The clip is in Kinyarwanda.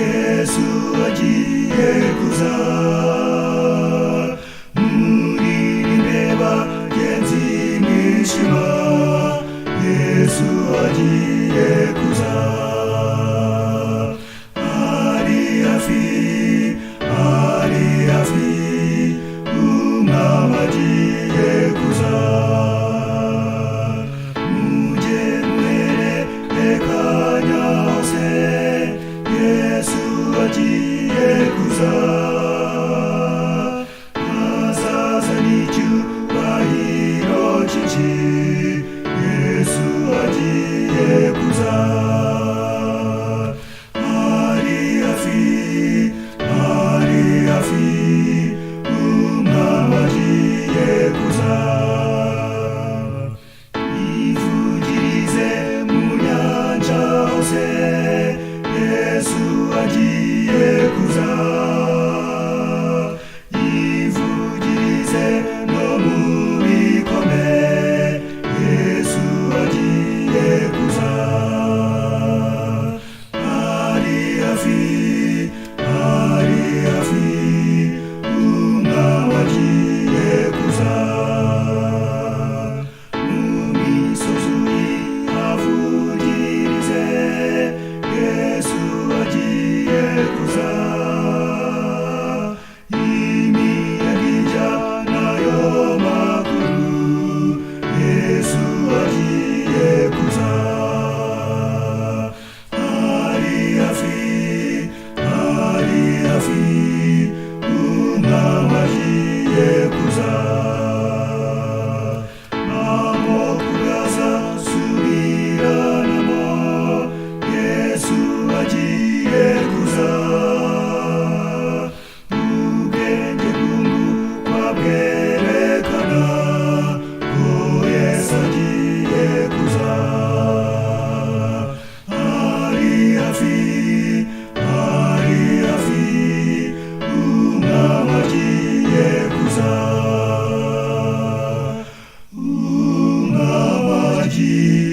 yesu agiye kuza muririmbe bagenzi mwishima yesu agiye kuza ari hafi umwami agiye kuza mujye muhererekanya hose yesu agiye kuza azazana icyubahiro cyinshi yesu agiye kuza ari hafi umwami agiye kuza ivugirize mu nyanja hose yesu agiye kuza ivugirize no mu bikombe yesu agiye kuza ari hafi umwami agiye kuza mu misozi havugirize yesu agiye kuza imiyaga ijyana ayo makuru yesu agiye kuza ari hafi umwami agiye kuza amoko azasubiranamo yesu agiye kuza ubwenge bwungukwa bwerekana ko yesu agiye kuza ari hafi umwami agiye kuza umwami agiye